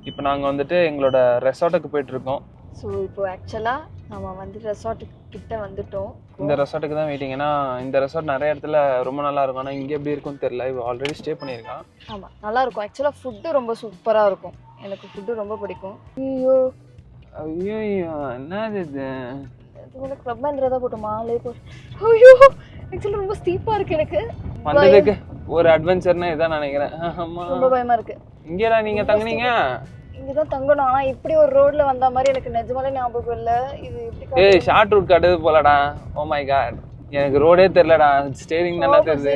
இப்போ நாங்கள் வந்துட்டு எங்களோட ரெசார்ட்டுக்கு போயிட்டுருக்கோம். ஸோ இப்போ ஆக்சுவலாக நம்ம வந்து ரெசார்ட்டுக்கு கிட்ட வந்துட்டோம். இந்த ரெசார்ட்டுக்கு தான் வெயிட்டிங். ஏன்னா இந்த ரெசார்ட் நிறைய இடத்துல ரொம்ப நல்லா இருக்கும். ஆனால் இங்கே எப்படி இருக்கும்னு தெரியல. இப்போ ஆல்ரெடி ஸ்டே பண்ணியிருக்கான். ஆமாம், நல்லாயிருக்கும். ஆக்சுவலாக ஃபுட்டு ரொம்ப சூப்பராக இருக்கும். எனக்கு ஃபுட்டு ரொம்ப பிடிக்கும். ஐயோ ஐயோ என்னது இது? இதுக்குள்ள கிளப் மஹிந்திரா தான் போட்டோமா? ஐயோ ஆக்சுவலாக ரொம்ப ஸ்டீப்பாக இருக்குது. எனக்கு வந்ததுக்கு ஒரு அட்வென்ச்சர்னா இதான் நினைக்கிறேன். ஆமாம், ரொம்ப பயமாக இருக்குது. இங்கேடா நீங்கள் தங்குனீங்க? இங்கே தான் தங்கணும். ஆனால் இப்படி ஒரு ரோட்டில் வந்த மாதிரி எனக்கு நிஜமாலே ஞாபகம் இல்லை. இது எப்படி ஏய் ஷார்ட் ரூட் காட்டுது போலடா. ஓ மை காட், எனக்கு ரோடே தெரியலடா. ஸ்டேரிங் நல்லா தெரியுது.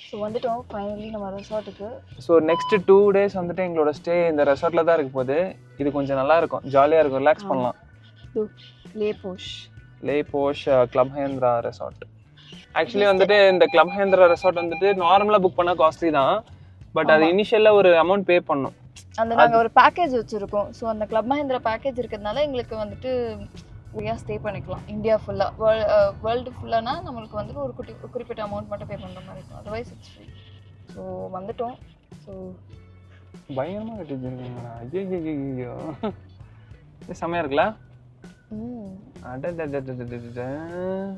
ஸோ வந்துட்டோம் ஃபைனலி நம்ம ரெசார்ட்டுக்கு. ஸோ நெக்ஸ்ட் 2 days வந்துட்டு எங்களோட ஸ்டே இந்த ரெசார்ட்ல தான் இருக்க போகுது. இது கொஞ்சம் நல்லா இருக்கும், ஜாலியாக இருக்கும், ரிலாக்ஸ் பண்ணலாம். லே posh club Mahindra resort. Actually வந்துட்டு இந்த கிளப் மஹிந்திரா ரெசார்ட் வந்துட்டு நார்மலாக புக் பண்ணால் காஸ்ட்லி தான். பட் அது இனிஷியலாக ஒரு அமௌண்ட் பே பண்ணணும். அந்த நாங்கள் ஒரு பேக்கேஜ் வச்சுருக்கோம். ஸோ அந்த கிளப் மஹிந்திரா பேக்கேஜ் இருக்கிறதுனால எங்களுக்கு வந்துட்டு ஃப்ரீயாக ஸ்டே பண்ணிக்கலாம். இந்தியா ஃபுல்லாக வேர்ல்டு ஃபுல்லானா நம்மளுக்கு வந்துட்டு ஒரு குறிப்பிட்ட அமௌண்ட் மட்டும் பே பண்ணுற மாதிரி இருக்கும். Otherwise it's free. ஸோ வந்துட்டோம். ஸோ பயங்கரமாக கட்டி வச்சுருக்கீங்களா? ஐயோ செம்மையாக இருக்குல்ல?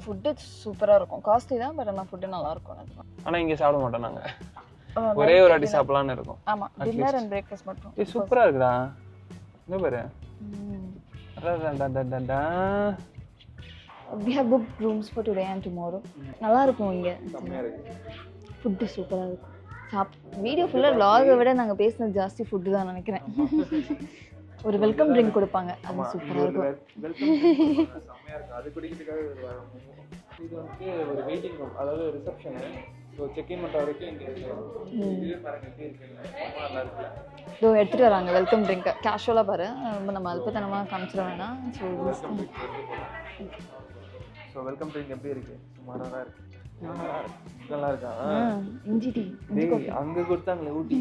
ஃபுட்டு சூப்பராக இருக்கும். காஸ்ட்லி தான், பட் ஆனால் ஃபுட்டு நல்லாயிருக்கும். ஆனால் இங்கே சாப்பிட மாட்டோம் நாங்கள். ஒரே ஒரு அடி சாப்பிடலான்னு இருக்கும். ஆமாம், டின்னர் அண்ட் பிரேக்ஃபாஸ்ட் மட்டும். இது சூப்பராக இருக்குடா. என்ன பாரு, we have booked rooms for today and tomorrow. நல்லா இருக்கும். இங்கே ஃபுட்டு சூப்பராக இருக்கும். வீடியோ ஃபுல்லாக vlog-ஐ விட நாங்கள் பேசினது ஜாஸ்தி ஃபுட்டு தான் நினைக்கிறேன். ஒரு வெல்கம் ட்ரிங்க் கொடுப்பாங்க, அது சூப்பராக இருக்கும். அது குடிக்கிறதுக்காக இது வந்து ஒரு வெயிட்டிங் ரூம், அதாவது ரிசப்ஷனு. ஸோ செக்இன் பண்ணுற வரைக்கும் இங்கே இதோ எடுத்துகிட்டு வராங்க வெல்கம் ட்ரிங்க்கை. கேஷுவலாக பாரு, ரொம்ப நம்ம அல்பத்தனமாக காமிச்சிட வேணாம். ஸோ வெல்கம் ட்ரிங்க் எப்படி இருக்கு? சுமாராக இருக்கு. நல்லா இருக்கா? இஞ்சி டீ அங்கே கொடுத்தாங்களே ஊட்டி.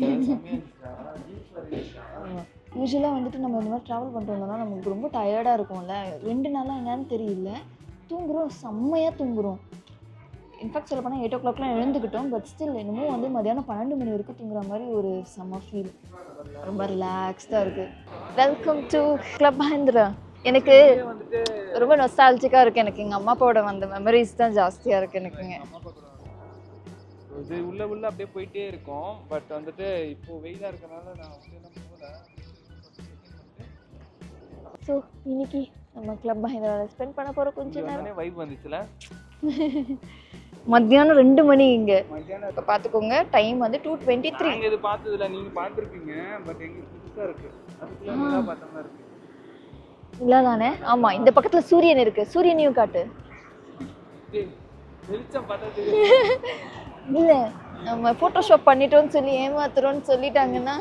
யூஸ்வலாக வந்துட்டு நம்ம இந்த மாதிரி ட்ராவல் பண்ணிட்டு வந்தோம்னா நமக்கு ரொம்ப டயர்டாக இருக்கும்ல. 2 நாளாக என்னன்னு தெரியல, தூங்குறோம், செம்மையாக தூங்குறோம். இன்ஃபேக்ட் சொல்ல போனால் 8 o'clockலாம் எழுந்துக்கிட்டோம். பட் ஸ்டில் என்னமோ வந்து மதியானம் 12 மணி வரைக்கும் தூங்குற மாதிரி ஒரு செம்ம ஃபீல். ரொம்ப ரிலாக்ஸ்டாக இருக்குது. Welcome to club Mahindra. எனக்கு ரொம்ப நொஸ்டால்ஜிக்காக இருக்குது. எனக்கு எங்கள் அம்மா அப்பாவோட வந்த மெமரிஸ் தான் ஜாஸ்தியாக இருக்குது எனக்குங்க. இது உள்ள அப்படியே போயிட்டே இருக்கும். பட் வந்துட்டு இப்போ வெயிலாக இருக்கனால நான் வந்து போகல. ஸோ இன்னைக்கு நம்ம கிளப் மஹிந்திராவில் ஸ்பெண்ட் பண்ண போகிற கொஞ்சம் நேரம் வைப் வந்துச்சுல. மத்தியானம் 2 மணி இங்கே. இப்போ பார்த்துக்கோங்க, டைம் வந்து 2:23. நீங்கள் இது பார்த்ததில்ல, நீங்கள் பார்த்துருப்பீங்க. பட் எங்களுக்கு புதுசாக இருக்குது. அதுக்குள்ளே பார்த்த மாதிரி இருக்குது. இல்லை தானே? ஆமாம், இந்த பக்கத்தில் சூரியன் இருக்குது. சூரியனையும் காட்டு. வெளிச்சம் பார்த்தது இல்லை, நம்ம ஃபோட்டோஷாப் பண்ணிட்டோன்னு சொல்லி ஏமாத்துறோன்னு சொல்லிட்டாங்கன்னா.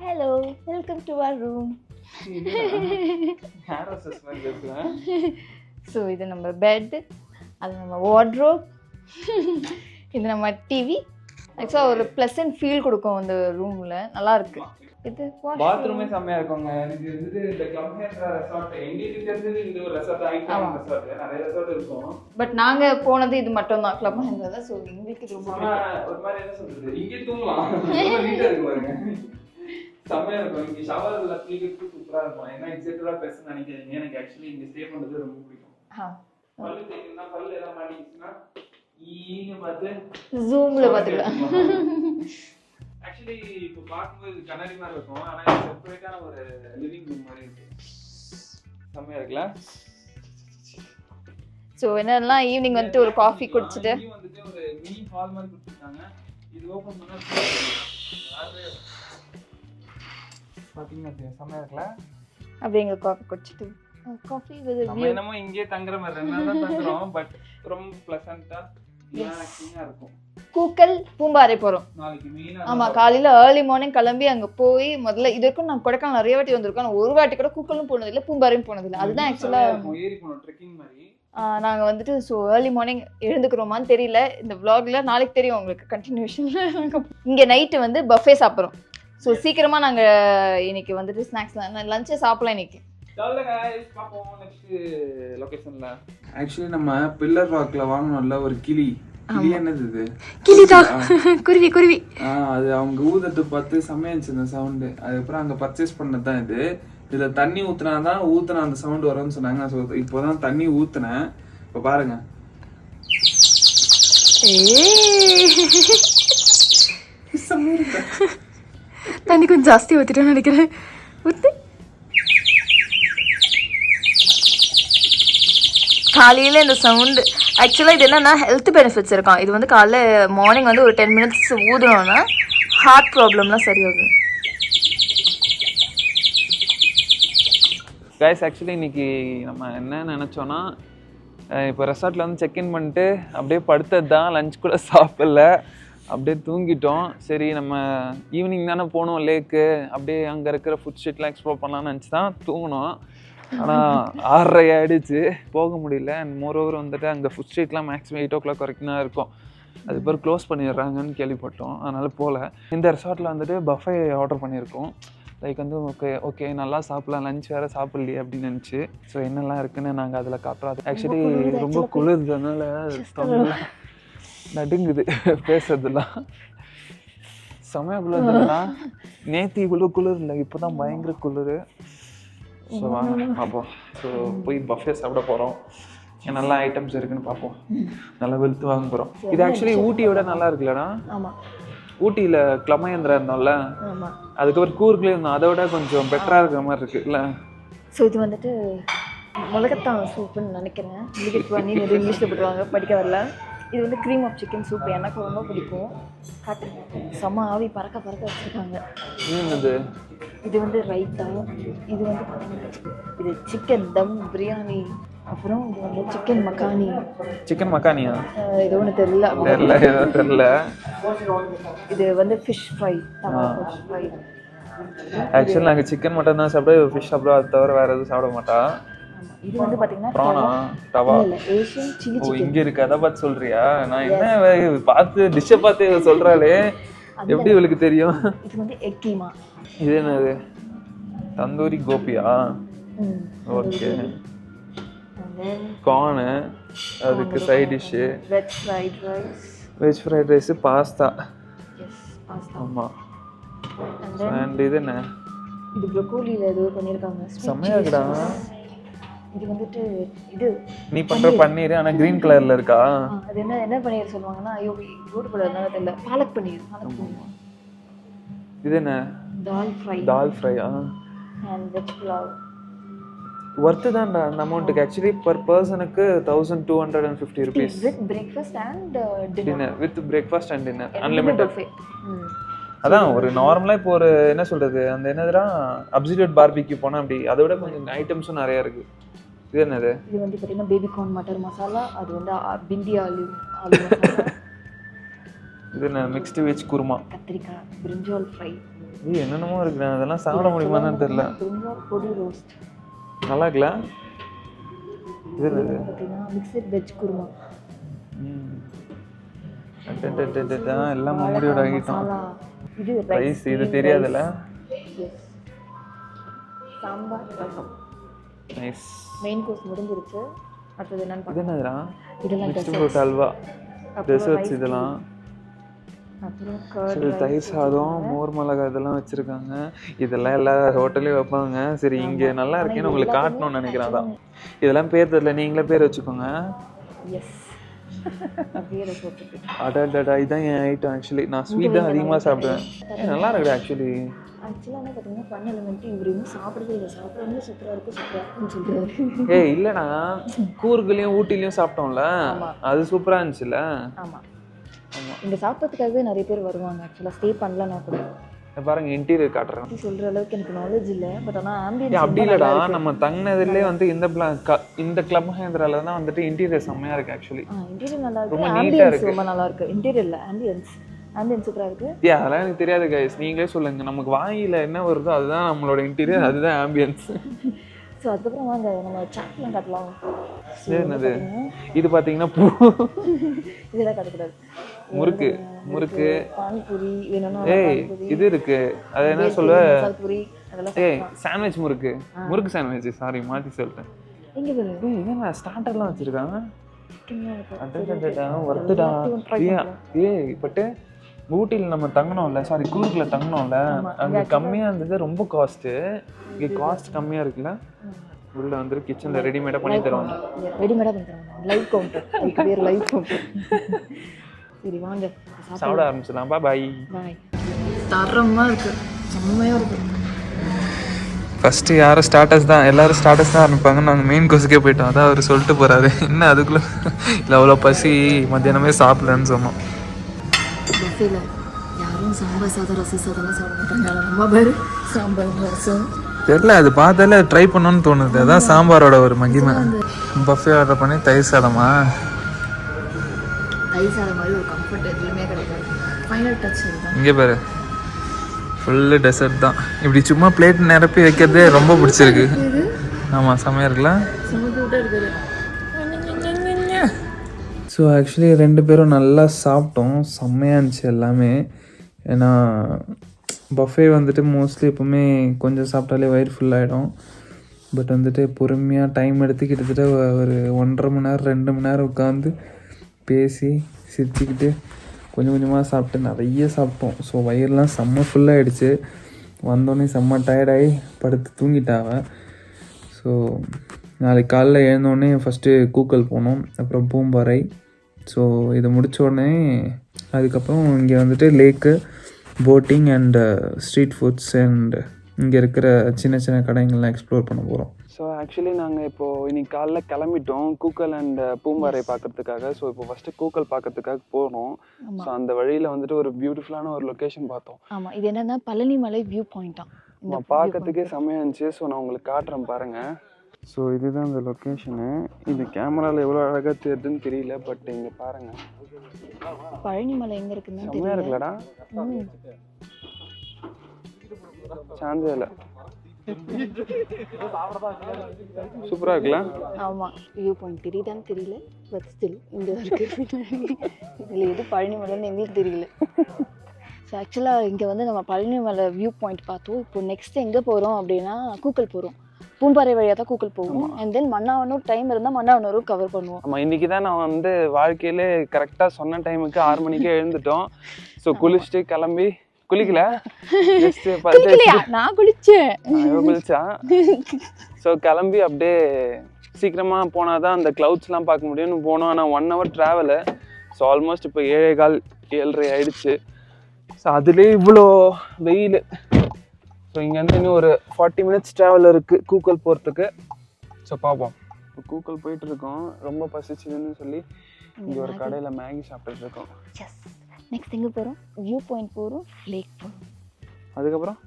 Hello, welcome to our room. So இது நம்ம பெட், அது நம்ம வார்ட்ரோப், இது நம்ம டிவி. ஆக்சுவலாக ஒரு ப்ளசன்ட் ஃபீல் கொடுக்கும் அந்த ரூமில். நல்லா இருக்கு. இது பாத்ரூமே செம்மையா இருக்குங்க. எனக்கு வந்து இந்த கிளப் மஹிந்திரா ரெசார்ட் எங்களுக்கு தெரிஞ்சது இந்த ஒரு ரெசார்ட் ஐகான் ரெசார்ட். நிறைய ரெசார்ட் இருக்கும். பட் நாங்கள் போனது இது மட்டும் தான், கிளப் மஹிந்திரா தான். ஸோ எங்களுக்கு ரொம்ப ஒரு மாதிரி என்ன சொல்றது, இங்கே தூங்கலாம். நீட்டாக இருக்கு பாருங்க, செம்மையா இருக்கும். இங்கே ஷவர்ல குளிக்கிறதுக்கு சூப்பராக இருக்கும். ஏன்னா எக்ஸைட்டடாக பேசணும்னு நினைக்காதீங்க. எனக்கு ஆக்சுவலி இங்கே ஸ்டே பண்ணுறது ரொம்ப பிடிக்கும். பல்லு தேய்க்கணும்னா பல்லு எல்லாம் மாட்டிக்கிச்சுன்னா ஈங்க பார்த்து ஜூமில் பார்த்துக்கலாம். ஆக்சுவலி இப்போ பார்க்கும்போது கண்ணாடி மாதிரி இருக்கும். ஆனால் இது செப்பரேட்டான ஒரு லிவிங் ரூம் மாதிரி இருக்கு. செம்மையா இருக்குல்ல? ஸோ என்னெல்லாம் ஈவினிங் வந்துட்டு ஒரு காஃபி குடிச்சிட்டு வந்துட்டு ஒரு மினி ஹால் மாதிரி கொடுத்துருக்காங்க. இது ஓப்பன் பண்ணா பார்த்தீங்கன்னா செம்மையா இருக்குல்ல? அப்படியே எங்கள் காஃபி குடிச்சிட்டு காஃபி நம்ம என்னமோ இங்கே தங்குற மாதிரி 2 நாள் தான் தங்குறோம். பட் ரொம்ப ப்ளசண்டா ரிலாக்ஸிங்கா இருக்கும். கூக்கல் பூம்பாறை போகிறோம் நாளைக்கு மெயினாக. ஆமாம், காலையில் ஏர்லி மார்னிங் கிளம்பி அங்கே போய் முதல்ல இது வரைக்கும் நான் கொடைக்கானல் நிறைய வாட்டி வந்திருக்கோம். நான் ஒரு வாட்டி கூட கூக்கலும் போனதில்லை, பூம்பாறையும் போனதில்லை. அதுதான் ஆக்சுவலாக ஏறி போனோம் ட்ரெக்கிங் மாதிரி. நாங்கள் வந்துட்டு ஸோ ஏர்லி மார்னிங் எழுந்துக்கிறோமான்னு தெரியல. இந்த vlogல நாளைக்கு தெரியும் உங்களுக்கு கண்டினியூஷன். இங்கே நைட்டு வந்து பஃபே சாப்பிட்றோம். ஸோ சீக்கிரமாக நாங்கள் இன்னைக்கு வந்துட்டு ஸ்நாக்ஸ் லஞ்சே சாப்பிடலாம் இன்னைக்கு. ஆக்சுவலி நம்ம பில்லர் ராக்ல வாங்கணும்ல ஒரு கிளி, கிளி என்னது இது? கிளிதான், குருவி குருவி. அது அவங்க ஊதத்தை பார்த்து செம்மையாச்சு இந்த சவுண்டு. அதுக்கப்புறம் அங்க பர்ச்சேஸ் பண்ணதுதான் இது. இதுல தண்ணி ஊத்துனாதான் ஊத்துன அந்த சவுண்ட் வரும்னு சொன்னாங்க. இப்போதான் தண்ணி ஊத்துனேன். இப்ப பாருங்க. தண்ணி கொஞ்சம் ஜாஸ்தி ஊத்திட்டேன்னு நினைக்கிறேன். ஊத்து. காலையில் இந்த சவுண்டு ஆக்சுவலாக இது என்னன்னா ஹெல்த் பெனிஃபிட்ஸ் இருக்கான். இது வந்து காலைல மார்னிங் வந்து ஒரு 10 minutes ஊதுனோன்னா ஹார்ட் ப்ராப்ளம்லாம் சரியாகும். கைஸ் ஆக்சுவலி இன்னைக்கு நம்ம என்ன நினச்சோன்னா, இப்போ ரெசார்ட்டில் வந்து செக்இன் பண்ணிட்டு அப்படியே படுத்தது தான், லஞ்ச் கூட சாப்பிடல, அப்படியே தூங்கிட்டோம். சரி நம்ம ஈவினிங் தானே போனோம் லேக்கு, அப்படியே அங்கே இருக்கிற ஃபுட் ஸ்ட்ரீட்லாம் எக்ஸ்ப்ளோர் பண்ணலான்னு நினச்சி தான் தூங்கினோம். ஆனால் 6:30 ஆகிடுச்சு, போக முடியல. அண்ட் மோரோவர் வந்துட்டு அங்கே ஃபுட் ஸ்ட்ரீட்லாம் மேக்ஸிமம் 8 o'clock வரைக்கும் தான் இருக்கும். அது பேர் க்ளோஸ் பண்ணிடுறாங்கன்னு கேள்விப்பட்டோம், அதனால் போகல. இந்த ரெசார்ட்டில் வந்துட்டு பஃபே ஆர்டர் பண்ணியிருக்கோம். லைக் வந்து ஓகே நல்லா சாப்பிட்லாம், லஞ்ச் வேறு சாப்பிட்லையே அப்படின்னு நினச்சி. ஸோ என்னெல்லாம் இருக்குன்னு நாங்கள் அதில் காட்டுறோம். ஆக்சுவலி ரொம்ப குளிர்றதுனால நடுங்குது பேசுறதுலாம். செமையாக குளிர்றதுனா நேற்று இவ்வளோ குளிர் இல்லை, இப்போ தான் பயங்கர குளிர். ஸோ வாங்க பார்ப்போம். ஸோ போய் பஃபே சாப்பிட போகிறோம். நல்லா ஐட்டம்ஸ் இருக்குன்னு பார்ப்போம். நல்லா வெளுத்து வாங்க போகிறோம். இது ஆக்சுவலி ஊட்டியோட நல்லா இருக்குல்லடா. ஆமாம், ஊட்டியில் கிளமையந்திரா இருந்தோம்ல, அதுக்கப்புறம் கூர்க்லேயே இருந்தோம், அதை விட கொஞ்சம் பெட்டராக இருக்கிற மாதிரி இருக்குது இல்லை? ஸோ இது வந்துட்டு மிளகத்தான் சூப்புன்னு நினைக்கிறேன். மிளகட் பண்ணி எதுவும் இங்கிலீஷில் போட்டுருவாங்க, படிக்க வரல. இது வந்து க்ரீம் ஆஃப் சிக்கன் சூப், எனக்கு ரொம்ப பிடிக்கும். காட்டு செம்ம ஆவி பறக்க வச்சுருக்காங்க. இது வந்து ரைத்தா, இது வந்து பார்த்தீங்கன்னா இது சிக்கன் தம் பிரியாணி, அப்புறம் இது வந்து சிக்கன் மக்கானியா இது ஒன்று தெரியல. இது வந்து ஃபிஷ் ஃப்ரை. ஆக்சுவலி நாங்கள் சிக்கன் மட்டும் தான் சாப்பிட, ஃபிஷ் சாப்பிடுவோம், அது தவிர வேறு எதுவும் சாப்பிட மாட்டோம். இது வந்து பார்த்தீங்கன்னா ப்ரானா டவா ஏஷியன் சில்லி சிக்கன். இங்கே இருக்கு, அதை பார்த்து சொல்றியா? நான் என்ன பார்த்து டிஷ்ஷை பார்த்து சொல்கிறாளே, எப்படி இவளுக்கு தெரியும்? இது வந்து எக் கீமா. இது என்னது? தந்தூரி கோபியா? ஓகே. கார்னு, அதுக்கு side dish veg fried rice, pasta. ஆமாம். அண்ட் இது என்ன? இது ப்ரோக்கோலியில் ஏதோ பண்ணியிருக்காங்க, செம்மையாக இருக்குடா. இது வந்துட்டு இது நீ பண்ணுற பன்னீர், ஆனால் க்ரீன் கலரில் இருக்கா? அது என்ன பன்னீர் சொல்லுவாங்கன்னா, ஐயோ ரோடு படம் தெரியல, பாலக் பன்னீர். இது என்ன? தால் ஃப்ரையா? And veg pulao. ஒர்த்து தான்டா அந்த அமௌண்ட்டுக்கு. ஆக்சுவலி பர் பர்சனுக்கு 1250 rupees with breakfast and dinner. With breakfast and dinner unlimited. அதான் ஒரு நார்மலாக இப்போ ஒரு என்ன சொல்கிறது, அந்த என்னதுடா அப்சல்யூட் பார்பிக்யூ போனால் அப்படி, அதை விட கொஞ்சம் ஐட்டம்ஸும் நிறையா இருக்குது. இது என்னது? இது வந்து பார்த்தீங்கன்னா பேபி கார்ன் மட்டர் மசாலா, அது வந்து பிந்தி ஆலு. இது என்ன? மிக்ஸ்டு வெஜ் குருமா, கத்திரிக்காய், பிரிஞ்சால் ஃப்ரை. இது என்னென்னமோ இருக்குண்ணா, அதெல்லாம் சாப்பிட முடியுமான்னு தெரியல. பிரிஞ்சால் பொடி ரோஸ்ட் நல்லா இருக்குல்ல? இது என்னது? பார்த்தீங்கன்னா மிக்சட் வெஜ் குருமா. எல்லாம் மூடியோட ஐட்டம். இது ரைஸ், இது தெரியாதுல்ல? Sambar rasam. Nice. Main course முடிஞ்சிருச்சு. அடுத்தது என்னன்னு இது என்னதுடா? இதெல்லாம் மிக்ஸ்டு ஃப்ரூட் அல்வா, டெசர்ட்ஸ் இதெல்லாம். சரி, தயிர் சாதம், மோர் மிளகாய் இதெல்லாம் வச்சுருக்காங்க. இதெல்லாம் எல்லா ஹோட்டல்லையும் வைப்பாங்க. சரி, இங்கே நல்லா இருக்கேன்னு உங்களுக்கு காட்டணும்னு நினைக்கிறேன். அதான் இதெல்லாம் பேர் தெரியல, நீங்களே பேர் வச்சுக்கோங்க. அடடா, இதுதான் என் ஐட்டம். ஆக்சுவலி நான் ஸ்வீட் தான் அதிகமாக சாப்பிடுவேன். நல்லா இருக்குது ஆக்சுவலி. ஆக்சுவலாக பார்த்தீங்கன்னா பண்ண எலிமெண்ட்டு இவர் இன்னும் சாப்பிடவே இல்லை. சாப்பிட்றவங்க சூப்பராக இருக்குன்னு சொல்கிறாரு. இல்லைண்ணா, கூர்க்லையும் ஊட்டிலையும் சாப்பிட்டோம்ல, அது சூப்பராக இருந்துச்சுல்ல? ஆமாம். இங்கே சாப்பிட்றதுக்காகவே நிறைய பேர் வருவாங்க. ஆக்சுவலாக ஸ்டே பண்ணலன்னா கூட. பாருங்க, இன்டீரியர் காட்டுறேன். சொல்கிற அளவுக்கு எனக்கு நாலேஜ் இல்லை, பட் ஆனால் ஆம்பியன்ஸ் அப்படி இல்லைடா. நம்ம தங்கினதுலேயே வந்து இந்த கிளப் மஹேந்திரால தான் வந்துட்டு இன்டீரியர் செம்மையாக இருக்குது. ஆக்சுவலி இன்டீரியர் நல்லா இருக்கு, ரொம்ப நீட்டாக இருக்குது, ரொம்ப நல்லா இருக்குது. இன்டீரியர் இல்லை, ஆம்பியன்ஸ் சூப்பராக இருக்குது. அதெல்லாம் எனக்கு தெரியாது கைஸ், நீங்களே சொல்லுங்கள். நமக்கு வாயில என்ன வருதோ அதுதான் நம்மளோட இன்டீரியர், அதுதான் ஆம்பியன்ஸ். ஸோ அதுக்கப்புறம் வாங்க நம்ம சாட்லாம் காட்டலாம். என்னது இது? பார்த்தீங்கன்னா பூ, இதெல்லாம் காட்டக்கூடாது. முறுக்கு, பானிபூரி வேணும்னா இது இருக்கு. அது என்ன சொல்லுவ? சாண்ட்விச், முறுக்கு சாண்ட்விச். சாரி, மாற்றி சொல்லிட்டேன். இங்கே என்ன ஸ்டார்டர்லாம் வச்சுருக்காங்க. ஒர்த்துடா. ஏய் பட்டு ஊட்டியில் நம்ம தங்கணும்ல, சாரி கூர்க்கில் தங்கணும்ல, அங்கே கம்மியாக இருந்தது, ரொம்ப காஸ்ட்டு. இங்கே காஸ்ட் கம்மியாக இருக்குல்ல. உள்ள வந்து கிச்சனில் ரெடிமேடாக பண்ணி தருவாங்க. ரெடிமேடாக பண்ணி தருவாங்க. லைவ் கவுண்டர், அதுக்கு பேர் லைவ் கவுண்டர். சரி வாங்க சாப்பிட ஆரம்பிச்சிடலாம். பாய் பாய். தரமாக இருக்குது, செம்மையாக இருக்குது. ஃபஸ்ட்டு யாரும் ஸ்டார்டர்ஸ் தான், எல்லோரும் ஸ்டார்டர்ஸ் தான் ஆரம்பிப்பாங்க. நாங்கள் மெயின் கோர்ஸுக்கே போயிட்டோம். அதான் அவர் சொல்லிட்டு போகிறாரு. என்ன அதுக்குள்ளே இல்லை அவ்வளோ பசி, மத்தியானமே சாப்பிடலன்னு சொன்னோம். பஃபேல யாரும் சாம்பார் சாதம் ரசம் சாதம்லாம் சாப்பிட மாட்டாங்க. நம்ம பேர் சாம்பார் ரசம் தெரியல, அது பார்த்தாலே ட்ரை பண்ணணும்னு தோணுது. அதான் சாம்பாரோட ஒரு மகிமை. பஃபே ஆர்டர் பண்ணி தயிர் சாதமா? தயிர் சாதம் மாதிரி ஒரு கம்ஃபர்ட் எதுவுமே கிடைக்காது. ஃபைனல் டச் தான். இங்கே பாரு, ஃபுல்லு டெசர்ட் தான். இப்படி சும்மா பிளேட் நிரப்பி வைக்கிறதே ரொம்ப பிடிச்சிருக்கு. ஆமாம், செம்மையாக இருக்குல்ல. ஸோ ஆக்சுவலி 2 பேரும் நல்லா சாப்பிட்டோம். செம்மையாக இருந்துச்சு எல்லாமே. ஏன்னா பஃபே வந்துட்டு மோஸ்ட்லி எப்போவுமே கொஞ்சம் சாப்பிட்டாலே வயிறு ஃபுல்லாகிடும். பட் வந்துட்டு பொறுமையாக டைம் எடுத்து கிட்டத்தட்ட ஒரு 1.5 மணி நேரம் 2 மணி நேரம் உட்காந்து பேசி சிரிச்சுக்கிட்டு கொஞ்சம் கொஞ்சமாக சாப்பிட்டு நிறைய சாப்பிட்டோம். ஸோ வயிறுலாம் செம்ம ஃபுல்லாகிடுச்சு. வந்தோடனே செம்ம டயர்டாகி படுத்து தூங்கிட்டாவ. ஸோ நாளைக்கு காலைல எழுந்தோடனே ஃபஸ்ட்டு கூக்கல் போனோம், அப்புறம் பூம்பாறை. ஸோ இதை முடித்த உடனே அதுக்கப்புறம் இங்கே வந்துட்டு லேக்கு, boating and street foods and இங்கே இருக்கிற சின்ன சின்ன கடைங்கள்லாம் எக்ஸ்ப்ளோர் பண்ண போகிறோம். ஸோ ஆக்சுவலி நாங்கள் இப்போது இன்னைக்கு காலைல கிளம்பிட்டோம் கூக்கல் அண்ட் பூம்பாறை பார்க்குறதுக்காக. ஸோ இப்போ ஃபஸ்ட்டு கூக்கல் பார்க்கறதுக்காக போனோம். ஸோ அந்த வழியில் வந்துட்டு ஒரு பியூட்டிஃபுல்லான ஒரு லொக்கேஷன் பார்த்தோம். ஆமாம், இது என்னன்னா பழனிமலை வியூ பாயிண்ட்டாக. பார்க்கறதுக்கே செம்மையாக இருந்துச்சு. ஸோ நான் உங்களுக்கு காட்டுறேன் பாருங்கள். ஸோ இதுதான் இந்த லொக்கேஷனு. இது கேமராவில் எவ்வளோ அழகாக தெரியுதுன்னு தெரியல, பட் இங்கே பாருங்கள். பழனிமலை எங்கே இருக்குன்னு செம்மையாக இருக்குல்லடா, சான்ஸே இல்லை. சூப்பராக இருக்குல்ல. ஆமாம், வியூ பாயிண்ட் தெரியுதான்னு தெரியல, பட் ஸ்டில் இங்கே இருக்குது. இதில் எது பழனிமலைன்னு எங்களுக்கு தெரியல. ஸோ ஆக்சுவலாக இங்கே வந்து நம்ம பழனிமலை வியூ பாயிண்ட் பார்த்தோம். இப்போ நெக்ஸ்ட் எங்கே போகிறோம் அப்படின்னா கூக்கல் போகிறோம். பூம்பாறை வழியாக தான் கூக்கல் போவோம். அண்ட் தென் மன்னாவனூர் டைம் இருந்தால் மன்னாவனூரும் கவர் பண்ணுவோம். ஆமாம், இன்றைக்கி தான் நான் வந்து வாழ்க்கையிலே கரெக்டாக சொன்ன டைமுக்கு 6 மணிக்கே எழுந்துட்டோம். ஸோ குளிச்சுட்டு கிளம்பி, குளிக்கல நான் குளிச்சேன், குளிச்சா. ஸோ கிளம்பி அப்படியே சீக்கிரமாக போனால் தான் அந்த க்ளவுட்ஸ்லாம் பார்க்க முடியும்னு போனோம். ஆனால் 1 hour ட்ராவலு. ஸோ ஆல்மோஸ்ட் இப்போ 7:15 7:30 ஆயிடுச்சு. ஸோ அதுலேயே இவ்வளோ வெயில். ஸோ இங்கேருந்து இன்னும் ஒரு 40 minutes ட்ராவல் இருக்குது கூக்கல் போகிறதுக்கு. ஸோ பார்ப்போம். இப்போ கூக்கல் போயிட்டுருக்கோம். ரொம்ப பசிச்சுதுன்னு சொல்லி இங்கே ஒரு கடையில் மேகி சாப்பிட்டுருக்கோம். நெக்ஸ்ட் எங்கே போகிறோம்? வியூ பாயிண்ட் போகிறோம், லேக் போகிறோம்.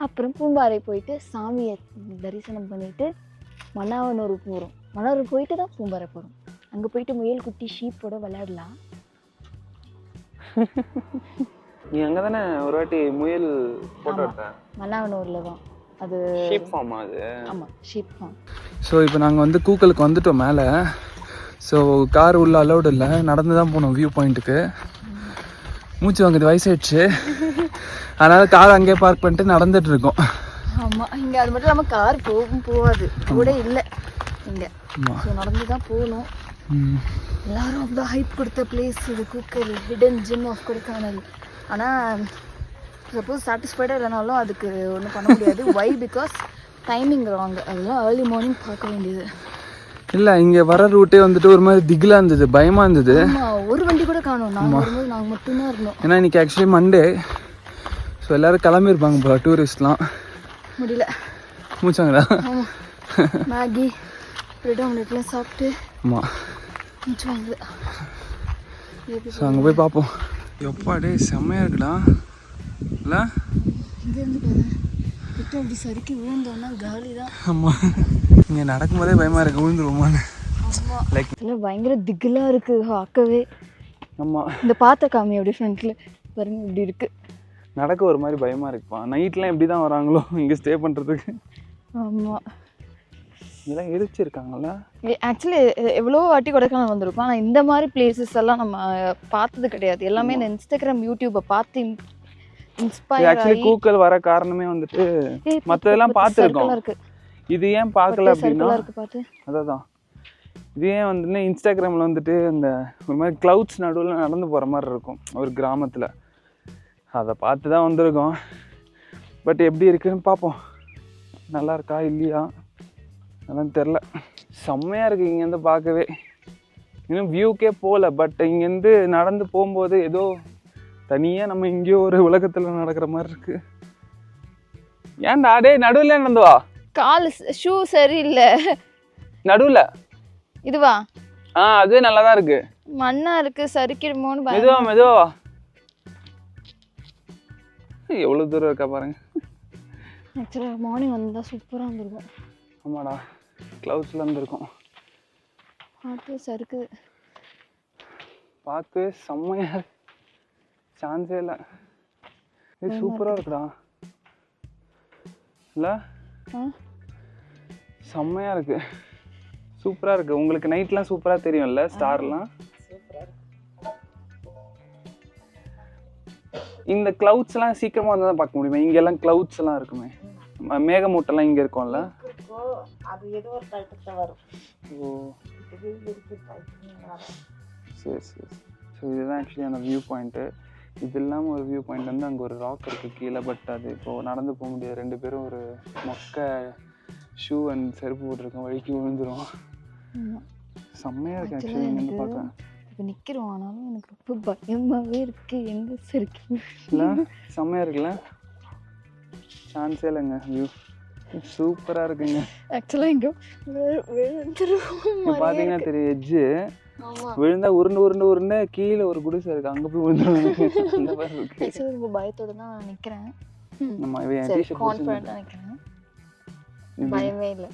அப்புறம் பூம்பாறை போயிட்டு சாமியை தரிசனம் பண்ணிவிட்டு மன்னாவனூர் போகிறோம். மன்னாவனூர் போயிட்டு தான் பூம்பாறை போகிறோம். அங்கே போயிட்டு முயல் குட்டி ஷீப்போட விளையாடலாம். நீ அங்கே தானே ஒரு வாட்டி முயல் போட்டோ எடுத்தேன். மன்னாவனூரில் தான் அது. ஷீப் ஃபார்மா அது? ஆமாம், ஷீப் ஃபார்ம். ஸோ இப்போ நாங்கள் வந்து கூக்கலுக்கு வந்துட்டோம் மேலே. ஸோ கார் உள்ள அலௌடு இல்லை, நடந்து தான் போனோம் வியூ பாயிண்ட்டுக்கு. மூச்சு வாங்குது, வயசாயிடுச்சு. அதனால் கார் அங்கேயே பார்க் பண்ணிட்டு நடந்துட்டு இருக்கோம். ஆமாம், இங்கே அது மட்டும் இல்லாமல் கார் போகாது கூட இல்லை இங்கே. ஸோ நடந்து தான் போகணும். எல்லாரும் அவ்வளோ ஹைப் கொடுத்த பிளேஸ் இது Google, hidden gem of Kodaikanal. ஆனால் சப்போஸ் சாட்டிஸ்ஃபைடாக இல்லைனாலும் அதுக்கு ஒன்றும் பண்ண முடியாது. Why because timing wrong. அதெல்லாம் ஏர்லி மார்னிங் பார்க்க வேண்டியது. இல்லை, இங்கே வர ரூட்டே வந்துட்டு ஒரு மாதிரி திகிலாக இருந்தது, பயமாக இருந்தது. ஒரு வண்டி கூட காணும். நாங்கள் வரும்போது நாங்கள் மட்டும்தான் இருந்தோம். ஏன்னா இன்றைக்கி ஆக்சுவலி மண்டே. ஸோ எல்லோரும் கிளம்பியிருப்பாங்க போல, டூரிஸ்ட்லாம். முடியல, மூச்சாங்களா? ஆமாம், மேகி பிரெட் ஆம்லெட்லாம் சாப்பிட்டு ஆமாம் மூச்சு வாங்குது. ஸோ அங்கே போய் பார்ப்போம். எப்பாடே செம்மையாக இருக்குடா இல்லை? இங்கேருந்து பாரு, கிட்ட அப்படி சறுக்கி விழுந்தோன்னா காலி தான். ஆமாம், இங்கே நடக்கும்போதே பயமாக இருக்குது, விழுந்துருவோமான்னு. ஆமாம், லைக் இதில் பயங்கர திகிலாக இருக்குது பார்க்கவே. ஆமாம், இந்த பார்த்த காமி அப்படி ஃப்ரண்ட்டில் பாருங்க இப்படி இருக்குது. நடக்க ஒரு மாதிரி பயமாக இருக்குப்பா. நைட்லாம் எப்படி தான் வராங்களோ இங்கே ஸ்டே பண்ணுறதுக்கு. ஆமாம், இதெல்லாம் எரிச்சிருக்காங்கல்ல. ஆக்சுவலி எவ்வளோ வாட்டி கொடைக்கானல் வந்திருக்கோம். ஆனால் இந்த மாதிரி பிளேசஸ் எல்லாம் நம்ம பார்த்தது கிடையாது. எல்லாமே இந்த இன்ஸ்டாகிராம் யூடியூப்பை பார்த்து இன்ஸ்பயர். ஆக்சுவலி கூக்கல் வர காரணமே வந்துட்டு மற்றதெல்லாம் பார்த்துருக்கோம். இது ஏன் பார்க்கல அப்படின்னா, பார்த்து அதான் இதே வந்துட்டு இன்ஸ்டாகிராமில் வந்துட்டு இந்த ஒரு மாதிரி க்ளவுட்ஸ் நடுவில் நடந்து போகிற மாதிரி இருக்கும் ஒரு கிராமத்தில். அதை பார்த்து தான் வந்திருக்கோம். பட் எப்படி இருக்குன்னு பார்ப்போம். நல்லா இருக்கா இல்லையா அதெல்லாம் தெரில. செம்மையாக இருக்குது இங்கேருந்து பார்க்கவே. இன்னும் வியூக்கே போகல. பட் இங்கேருந்து நடந்து போகும்போது ஏதோ தனியாக நம்ம எங்கேயோ ஒரு உலகத்தில் நடக்கிற மாதிரி இருக்குது. ஏன்டா டே நடுவில் நடந்துவா? கால் ஷூ சரியில்லை. நடுவில் இதுவா? அதுவே நல்லா தான் இருக்கு. மண்ணா இருக்கு, சரிக்கிடுமோன்னு மெதுவா மெதுவா. எவ்வளோ தூரம் இருக்கா பாருங்க. ஆக்சுவலாக மார்னிங் வந்தால் சூப்பராக இருந்திருக்கும். ஆமாடா, க்ளவுட்ஸில் இருந்திருக்கும். பார்த்து சறுக்கு பார்க்கவே செம்மையாக சான்ஸே இல்லை. இது சூப்பராக இருக்குடா இல்லை? செம்மையாக இருக்கு, சூப்பராக இருக்குது. உங்களுக்கு நைட்லாம் சூப்பராக தெரியும்ல ஸ்டார்லாம். இந்த க்ளவுட்ஸ்லாம் சீக்கிரமாக வந்து தான் பார்க்க முடியுமா? இங்கெல்லாம் க்ளவுட்ஸ்லாம் இருக்குமே, மேகமூட்டெல்லாம் இங்கே இருக்கும்ல. அது ஏதோ ஒரு டைத்துக்கு தான் வரும். ஓ சரி சரி. ஸோ இதுதான் ஆக்சுவலி அந்த வியூ பாயிண்ட்டு. இது இல்லாமல் ஒரு வியூ பாயிண்ட் வந்து அங்கே ஒரு ராக் இருக்குது கீழே. பட் அது இப்போது நடந்து போக முடியாது. 2 பேரும் ஒரு மொக்க ஷூ அண்ட் செருப்பு போட்டிருக்கோம், வழிக்கு விழுந்துரும். செம்மையாக இருக்குது ஆக்சுவலி இங்கே பார்க்க. இப்போ நிற்கிறோம், ஆனாலும் எனக்கு ரொம்ப பயமாகவே இருக்குது. எங்கே சறுக்கு இல்லை? செம்மையாக இருக்குல்ல? சான்ஸே இல்லைங்க. வியூ சூப்பராக இருக்குங்க. ஆக்சுவலாக இங்கே விழுந்துருவோம் பார்த்தீங்கன்னா தெரியும், எட்ஜு விழுந்தா உருண்டு உருண்டு உருண்டு கீழே ஒரு குடிசை இருக்கு, அங்கே போய் விழுந்துருவாங்க. அந்த மாதிரி இருக்கு. ஆக்சுவலாக ரொம்ப பயத்தோடு தான் நான் நிற்கிறேன். நம்ம கான்ஃபிடென்ட்டாக நிற்கிறேன், பயமே இல்லை.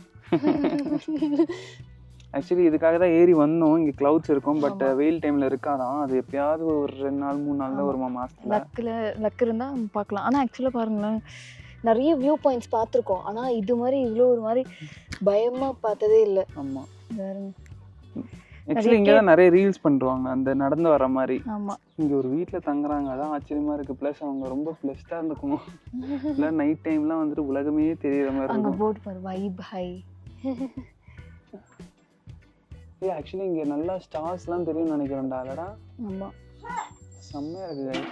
ஆக்சுவலி இதுக்காக தான் ஏறி வந்தோம். இங்கே க்ளவுட்ஸ் இருக்கும், பட் வெயில் டைமில் இருக்காதான். அது எப்பயாவது ஒரு 2 நாள் 3 நாள் தான் ஒரு மாதத்தில் லக் இருந்தால் பார்க்கலாம். ஆனால் ஆக்சுவலாக பாருங்களேன், நிறைய வியூ பாயிண்ட்ஸ் பார்த்துருக்கோம், ஆனால் இது மாதிரி இவ்வளோ ஒரு மாதிரி பயமாக பார்த்ததே இல்லை. ஆமாம், ஆக்சுவலி இங்கே தான் நிறைய ரீல்ஸ் பண்ணுறாங்க அந்த நடந்து வர மாதிரி. ஆமாம், இங்கே ஒரு வீட்டில் தங்குறாங்க, அதான் ஆச்சரியமாக இருக்குது. ப்ளஸ் அவங்க ரொம்ப ப்ளஸ்டாக இருந்துக்கணும். இல்லை நைட் டைம்லாம் வந்துட்டு உலகமே தெரியுற மாதிரி அங்கே போட்டு பாரு, வைப் ஹை. ஆக்சுவலி இங்கே நல்லா ஸ்டார்ஸ்லாம் தெரியும்னு நினைக்கிறேன்டா. இல்லடா? ஆமாம், செம்மையாக இருக்குது.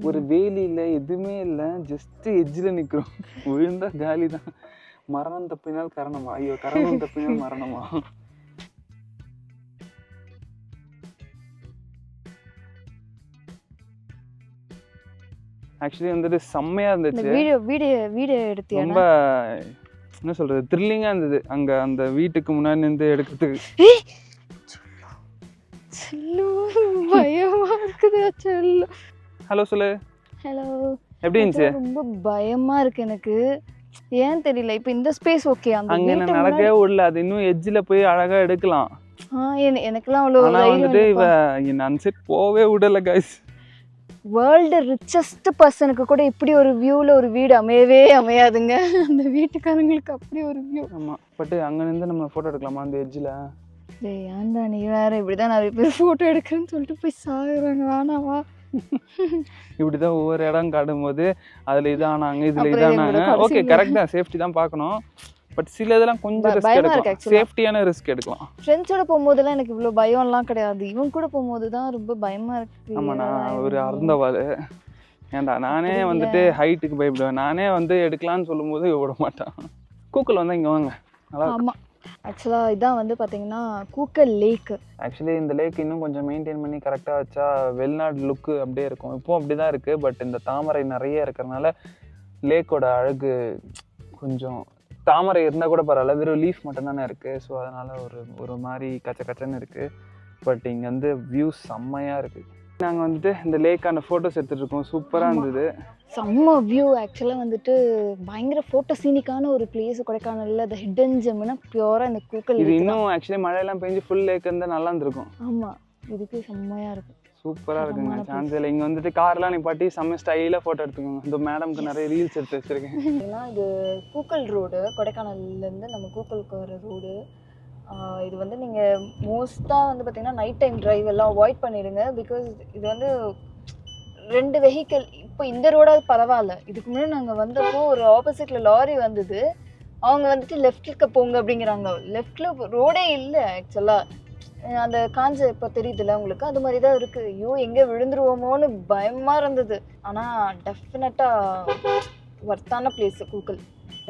ஒரு வேலி இல்லை, எதுவுமே இல்லை, ஜஸ்ட் எட்ஜில் நிற்கிறோம். விழுந்தா காலி தான். மரணம் தப்பினால் கரணமா? ஐயோ, கரணம் தப்பினால் மரணமா? ஆக்சுவலி வந்துட்டு செம்மையாக இருந்துச்சு. வீடியோ எடுத்து ரொம்ப என்ன சொல்கிறது, த்ரில்லிங்காக இருந்தது. அங்கே அந்த வீட்டுக்கு முன்னாடி நின்று எடுக்கிறதுக்கு. பயமாக இருக்குது. செல்லு ஹலோ சொல்லு. ஹலோ, எப்படி இருந்துச்சு? ரொம்ப பயமாக இருக்குது எனக்கு, ஏன் தெரியல. இப்போ இந்த ஸ்பேஸ் ஓகே, அங்கே என்ன நடக்கவே விடல. அது இன்னும் எட்ஜில் போய் அழகாக எடுக்கலாம். எனக்குலாம் அவ்வளோ. ஆனால் வந்துட்டு இவ என்ன அன்செட் போவே விடலை கைஸ். வேர்ல்டு ரிச்சஸ்ட் பர்சனுக்கு கூட இப்படி ஒரு வியூவில் ஒரு வீடு அமையவே அமையாதுங்க. அந்த வீட்டுக்காரங்களுக்கு அப்படி ஒரு வியூ. ஆமாம், பட் அங்கே நின்று நம்ம ஃபோட்டோ எடுக்கலாமா அந்த எட்ஜில்? டேய் ஏன்டா நீ வேற, இப்படிதான் நிறைய பேர் ஃபோட்டோ எடுக்கிறேன்னு சொல்லிட்டு போய் சாகுறாங்க. வேணாவா? இப்படிதான் ஒவ்வொரு இடம் காட்டும் போது அதில் இதானாங்க இதில் இதானாங்க. ஓகே, கரெக்ட் தான், சேஃப்டி தான் பார்க்கணும். பட் சில இதெல்லாம் கொஞ்சம் ரிஸ்க் எடுக்கலாம், சேஃப்டியான ரிஸ்க் எடுக்கலாம். ஃப்ரெண்ட்ஸோட போகும்போதெல்லாம் எனக்கு இவ்வளோ பயம்லாம் கிடையாது, இவங்க கூட போகும்போது தான் ரொம்ப பயமாக இருக்குது. ஆமாம், நான் ஒரு அறந்தவாள். ஏன்டா நானே வந்துட்டு ஹைட்டுக்கு பயப்படுவேன். நானே வந்து எடுக்கலான்னு சொல்லும் போது விட மாட்டான். கூக்கல் வந்தால் இங்கே வாங்க. ஆமாம், ஆக்சுவலாக இதான் வந்து பார்த்தீங்கன்னா கூக்கல் லேக்கு. ஆக்சுவலி இந்த லேக் இன்னும் கொஞ்சம் மெயின்டைன் பண்ணி கரெக்டாக வச்சா வெளிநாடு லுக்கு அப்படியே இருக்கும். இப்போது அப்படி தான் இருக்குது. பட் இந்த தாமரை நிறைய இருக்கிறதுனால லேக்கோட அழகு கொஞ்சம், தாமரை இருந்தால் கூட பரவாயில்ல, வெறும் லீஃப் மட்டும்தானே இருக்குது. ஸோ அதனால் ஒரு மாதிரி கச்ச கச்சன்னு இருக்குது. பட் இங்கே வந்து வியூ செம்மையாக இருக்குது. நாங்கள் வந்துட்டு இந்த லேக்கான ஃபோட்டோஸ் எடுத்துகிட்டு இருக்கோம். சூப்பராக இருந்தது, செம்ம வியூ. ஆக்சுவலாக வந்துட்டு பயங்கர ஃபோட்டோ சீனிக்கான ஒரு பிளேஸ் கொடைக்கானலில். அது ஹிடன் ஜெம்னா பியூராக இந்த கூக்கல். இது இன்னும் ஆக்சுவலி மழையெல்லாம் பெஞ்சு ஃபுல் லேக் இருந்தால் நல்லா இருந்திருக்கும். ஆமாம், இதுக்கு செம்மையாக இருக்கும், சூப்பராக இருக்குங்க. சான்ஸ் இல்லை. இங்கே வந்துட்டு கார்லாம் நிப்பாட்டி செம்ம ஸ்டைலாக ஃபோட்டோ எடுத்துக்கோங்க. இந்த மேடம்க்கு நிறைய ரீல்ஸ் எடுத்து வச்சுருக்கேன். ஏன்னா இது கூக்கல் ரோடு, கொடைக்கானல்லேருந்து நம்ம கூக்கலுக்கு வர ரோடு. இது வந்து நீங்கள் மோஸ்ட்டாக வந்து பார்த்திங்கன்னா நைட் டைம் ட்ரைவ் எல்லாம் அவாய்ட் பண்ணிடுங்க. பிகாஸ் இது வந்து 2 வெஹிக்கிள். இப்போ இந்த ரோடாவது பரவாயில்ல, இதுக்கு முன்னாடி நாங்கள் வந்தப்போ ஒரு ஆப்போசிட்டில் லாரி வந்தது. அவங்க வந்துட்டு லெஃப்ட்ல போங்க அப்படிங்கிறாங்க. லெஃப்ட்ல ரோடே இல்லை ஆக்சுவலாக. அந்த காஞ்ச இப்போ தெரியுதுல்ல உங்களுக்கு, அது மாதிரி தான் இருக்குது. ஐயோ எங்கே விழுந்துருவோமோன்னு பயமாக இருந்தது. ஆனால் டெஃபினட்டாக ஒர்த்தான பிளேஸு கூகுள்.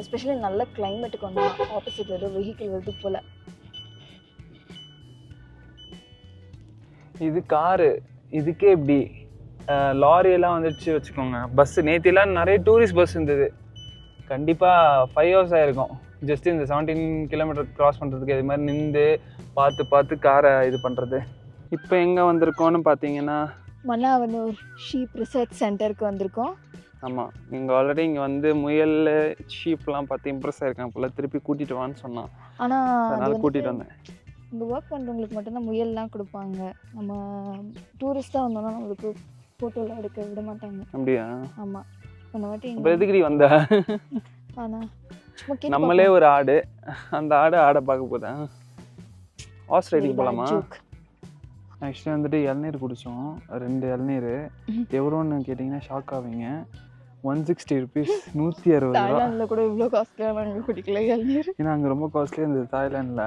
எஸ்பெஷலி நல்ல கிளைமேட்டுக்கு வந்தோம். ஆப்போசிட் ஏதோ வெஹிக்கிள் வருது போல். இது காரு, இதுக்கே இப்படி லாரியெல்லாம் வந்துடுச்சு வச்சுக்கோங்க. பஸ்ஸு நேற்றுலாம் நிறைய டூரிஸ்ட் பஸ் இருந்தது. கண்டிப்பாக 5 hours ஆகிருக்கும் ஜஸ்ட் இந்த 17 kilometer க்ராஸ் பண்ணுறதுக்கு. இது மாதிரி நின்று பார்த்து காரை இது பண்ணுறது. இப்போ எங்கே வந்திருக்கோன்னு பார்த்தீங்கன்னா மன்னாவனூர் ஷீப் ரிசர்ச் சென்டருக்கு வந்திருக்கோம். ஆமாம், இங்கே ஆல்ரெடி இங்கே வந்து முயல் ஷீப்லாம் பார்த்து இம்ப்ரெஸ் ஆகிருக்காங்க போல். திருப்பி கூட்டிகிட்டு வான்னு சொன்னான். ஆனால் அதனால் கூட்டிகிட்டு வந்தேன். இங்கே ஒர்க் பண்ணுறவங்களுக்கு மட்டும்தான் முயல்லாம் கொடுப்பாங்க. நம்ம டூரிஸ்ட்டாக வந்தோம்னா நம்மளுக்கு ஃபோட்டோலாம் எடுக்க விட மாட்டாங்க. அப்படியா? ஆமாம். அந்த வாட்டி அப்புறம் எதுக்குடி வந்த? ஆனால் சும்மா நம்மளே ஒரு ஆடு, அந்த ஆடை பார்க்க போதேன். ஹார்ஸ் ரைடிங் போகலாமா? ஆக்சுவலி வந்துட்டு இளநீர் குடித்தோம், 2 இளநீர். எவ்வளோன்னு கேட்டிங்கன்னா ஷாக் ஆவீங்க. 160 rupees, 160 ரூபா. தாய்லாண்டில் கூட இவ்வளோ காஸ்ட்லியாக நாங்கள் குடிக்கல இளநீர். ஏன்னா அங்கே ரொம்ப காஸ்ட்லியாக இருந்தது தாய்லாண்டில்.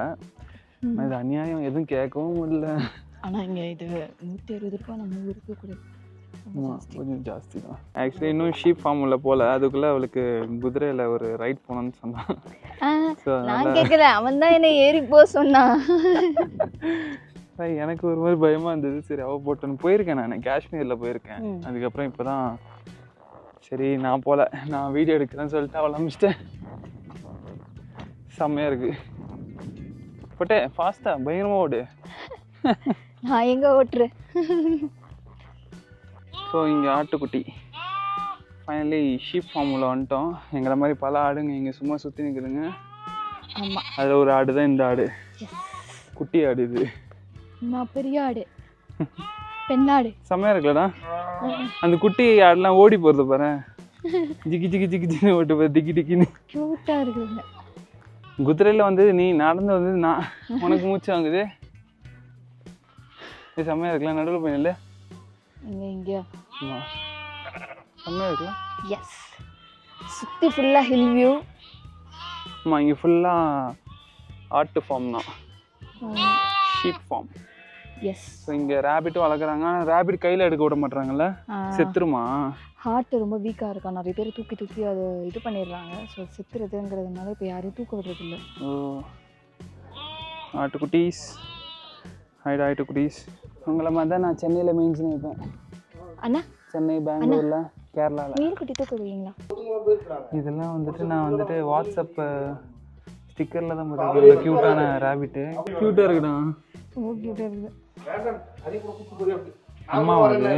இது அநியாயம், எதுவும் கேட்கவும் இல்லை. ஆனால் இங்கே இது 160 ரூபா நம்ம ஊருக்கு கூட கொஞ்சம் ஜாஸ்தி தான். ஆக்சுவலி இன்னும் ஷீப் ஃபார்ம் உள்ள போல, அதுக்குள்ளே அவளுக்கு குதிரையில் ஒரு ரைட் போகணுன்னு சொன்னான். நான் கேட்குறேன், அவன் தான் என்னை ஏறி போக சொன்னான். எனக்கு ஒரு மாதிரி பயமாக இருந்தது. சரி அவள் போட்டோன்னு போயிருக்கேன். நான் காஷ்மீரில் போயிருக்கேன். அதுக்கப்புறம் இப்போ தான் சரி நான் போகல, நான் வீடியோ எடுக்கிறேன்னு சொல்லிட்டு அவளை அமிச்சிட்டேன். செம்மையாக இருக்குது. போட்டே ஃபாஸ்ட்டாக பயங்கரமாக ஓடு. நான் எங்கே ஓட்டுறேன்? ஸோ இங்கே ஆட்டுக்குட்டி ஃபைனலி ஷீப் ஃபார்மில் வந்துட்டோம். எங்களை மாதிரி பல ஆடுங்க இங்கே சும்மா சுற்றி நிற்குதுங்க. ஆமாம், அதில் ஒரு ஆடு தான் இந்த ஆடு. குட்டி ஆடு இது. பெரிய ஆடு, பெண்ணாடு. செம்மையாக இருக்குல்லடா. அந்த குட்டி ஆடுலாம் ஓடி போகிறது பாரு, ஜிக்கி ஜிக்கி ஜிக்கி ஜின்னு ஓட்டு போய் டிக்கி டிக்கின்னு க்யூட்டாக இருக்குதுங்க. குதிரையில் வந்து நீ நடந்து வந்து நான் உனக்கு மூச்சு வாங்குது. இது செம்மையாக இருக்குல்ல, நடுவில் போய் இல்லை இங்கே செம்மையாக இருக்குல்ல. எஸ், சுற்றி ஃபுல்லாக ஹில் வியூ. ஆமாம், இங்கே ஃபுல்லாக ஆட்டு ஃபார்ம் தான், ஷீப் ஃபார்ம். எஸ். ஸோ இங்கே ரேபிட்டும் வளர்க்குறாங்க. ஆனால் ரேபிட் கையில் எடுக்க விட மாட்டுறாங்கல்ல, செத்துருமா? ஹார்ட் ரொம்ப வீக்காக இருக்கா, நிறைய பேர் தூக்கி அது இது பண்ணிடுறாங்க. ஸோ செத்துறதுங்கிறதுனால இப்போ யாரையும் தூக்க விடுறதில்ல. ஓ ஆட்டுக்குட்டீஸ், ஹைட் ஆட்டுக்குட்டீஸ். உங்களை மாதிரி தான் நான் சென்னையில் மெயின்ஸ் வைப்பேன். அண்ணா, சென்னை, பெங்களூரில், கேரளாவில் மீன் குட்டி தூக்க விடுவீங்களா? இதெல்லாம் வந்துட்டு நான் வந்துட்டு வாட்ஸ்அப் ஸ்டிக்கரில் தான் போட்டுருக்கேன். க்யூட்டான ரேபிட்டு, க்யூட்டாக இருக்குடா. ரொம்ப க்யூட்டாக இருக்குது. அம்மா வந்து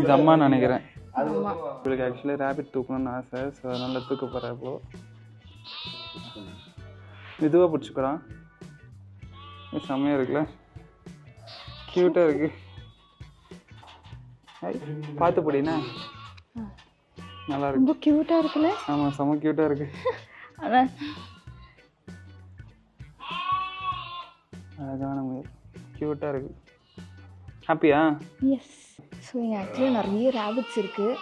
இது அம்மா நினைக்கிறேன். இவளுக்கு ஆக்சுவலி ரேபிட் தூக்கணும்னு ஆசை. ஸோ அதனால தூக்க போகிறேன். இப்போ இதுவாக பிடிச்சிக்கிறான். செம்மையாக இருக்குல்ல, க்யூட்டாக இருக்கு. பார்த்து போடினா நல்லா இருக்கு. ரொம்ப க்யூட்டாக இருக்குல்ல? ஆமாம், செம்ம க்யூட்டாக இருக்கு. அதான் அழகான முயல், க்யூட்டாக இருக்கு. ஹாப்பியா? எஸ். ஸோ இங்கே ஆக்சுவலி நிறைய ரேபிட்ஸ் இருக்குது.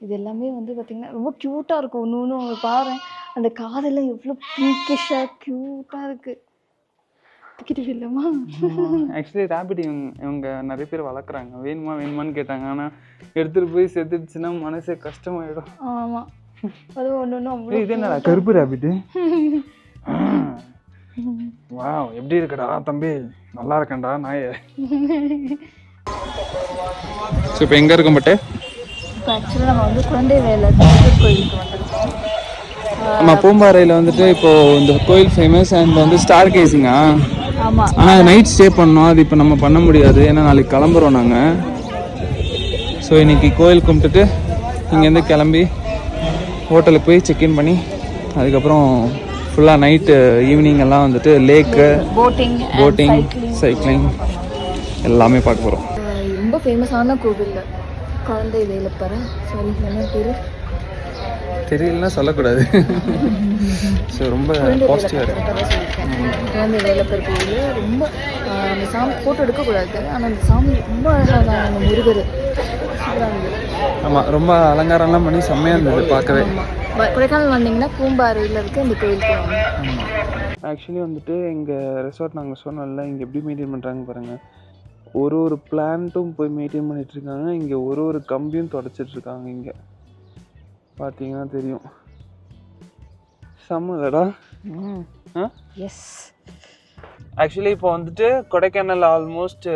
இது எல்லாமே வந்து பார்த்திங்கன்னா ரொம்ப க்யூட்டாக இருக்கும். ஒன்று அவங்க பாரு, அந்த காதெல்லாம் எவ்வளோ பிங்கிஷாக க்யூட்டாக இருக்குது. திக்கிட்டு இல்லைம்மா? ஆக்சுவலி ரேபிட் இவங்க நிறைய பேர் வளர்க்குறாங்க. வேணுமான்னு கேட்டாங்க. ஆனால் எடுத்துகிட்டு போய் செத்துடுச்சுன்னா மனசே கஷ்டமாயிடும். ஆமாம், அது ஒன்று அவ்வளோ. இது என்னடா கருப்பு ரேபிட்டு? வாவ், எப்படி இருக்கடா தம்பி? நல்லா இருக்கேன்டா நாயே. ஸோ இப்போ எங்கே இருக்கும் பட்டு? இப்போ ஆக்சுவலாக நம்ம வந்து குழந்தை வேலை கோயிலுக்கு வந்துருக்கோம். நம்ம பூம்பாறையில் வந்துட்டு இப்போது இந்த கோயில் ஃபேமஸ். அண்ட் வந்து ஸ்டார் கேசிங்கா. ஆமாம், ஆனால் நைட் ஸ்டே பண்ணோம். அது இப்போ நம்ம பண்ண முடியாது, ஏன்னா நாளைக்கு கிளம்புறோம் நாங்கள். ஸோ இன்றைக்கி கோயில் கும்பிட்டுட்டு இங்கேருந்து கிளம்பி ஹோட்டலுக்கு போய் செக்இன் பண்ணி அதுக்கப்புறம் ஃபுல்லாக நைட்டு ஈவினிங் எல்லாம் வந்துட்டு லேக்கு, போட்டிங், சைக்கிளிங் எல்லாமே பார்க்க போகிறோம். ரொம்ப ஃபேமஸான கோவில் குழந்தை வேலப்பரை. சாரி, என்ன பேர் தெரியலன்னா சொல்லக்கூடாது. ஸோ ரொம்ப பாசிட்டிவாக இருக்குது. குழந்தை வேலப்பர் கோவில் ரொம்ப அந்த சாமி ஃபோட்டோ எடுக்கக்கூடாது. ஆனால் அந்த சாமி ரொம்ப அழகாக தான், அந்த முருகர். ஸோ சூப்பராக இருந்தது. ஆமாம், ரொம்ப அலங்காரம்லாம் பண்ணி செம்மையாக இருந்தது பார்க்கவே. கொடைக்கானல் வந்தீங்கன்னா பூம்பாறையில் இருக்க இந்த கோயிலுக்கு வாங்க. ஆமாம், ஆக்சுவலி வந்துட்டு எங்கள் ரெசார்ட் நாங்கள் சொன்னோம்ல, இங்கே எப்படி மெயின்டைன் பண்ணுறாங்க பாருங்கள். ஒரு பிளான்ட்டும் போய் மெயின்டைன் பண்ணிகிட்ருக்காங்க. இங்கே ஒரு கம்பியும் தொடச்சிட்ருக்காங்க. இங்கே பார்த்தீங்கன்னா தெரியும். செம்மலடா. எஸ். ஆக்சுவலி இப்போ வந்துட்டு கொடைக்கானல் ஆல்மோஸ்ட்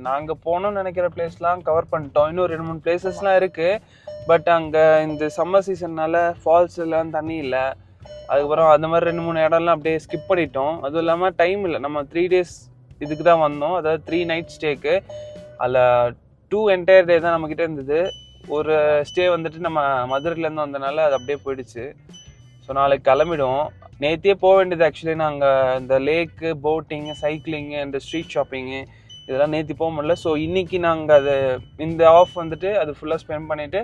நாங்கள் போகணும்னு நினைக்கிற பிளேஸ்லாம் கவர் பண்ணிட்டோம். இன்னும் 2-3 பிளேசஸ்லாம் இருக்குது. பட் அங்கே இந்த சம்மர் சீசன்னால் ஃபால்ஸ் எல்லாம் தண்ணி இல்லை. அதுக்கப்புறம் அந்த மாதிரி 2-3 இடம்லாம் அப்படியே ஸ்கிப் பண்ணிட்டோம். அதுவும் இல்லாமல் டைம் இல்லை. நம்ம 3 days இதுக்கு தான் வந்தோம், அதாவது 3 night ஸ்டேக்கு. அதில் 2 entire day தான் நம்மக்கிட்ட இருந்தது. ஒரு ஸ்டே வந்துட்டு நம்ம மதுரையிலேருந்து வந்தனால அது அப்படியே போயிடுச்சு. ஸோ நாளைக்கு கிளம்பிடுவோம். நேற்றே போக வேண்டியது ஆக்சுவலி. நாங்கள் இந்த லேக்கு, போட்டிங்கு, சைக்கிளிங்கு, இந்த ஸ்ட்ரீட் ஷாப்பிங்கு இதெல்லாம் நேற்று போக முடியல. ஸோ இன்றைக்கி நாங்கள் அது இந்த ஆஃப் வந்துட்டு அது ஃபுல்லாக ஸ்பெண்ட் பண்ணிவிட்டு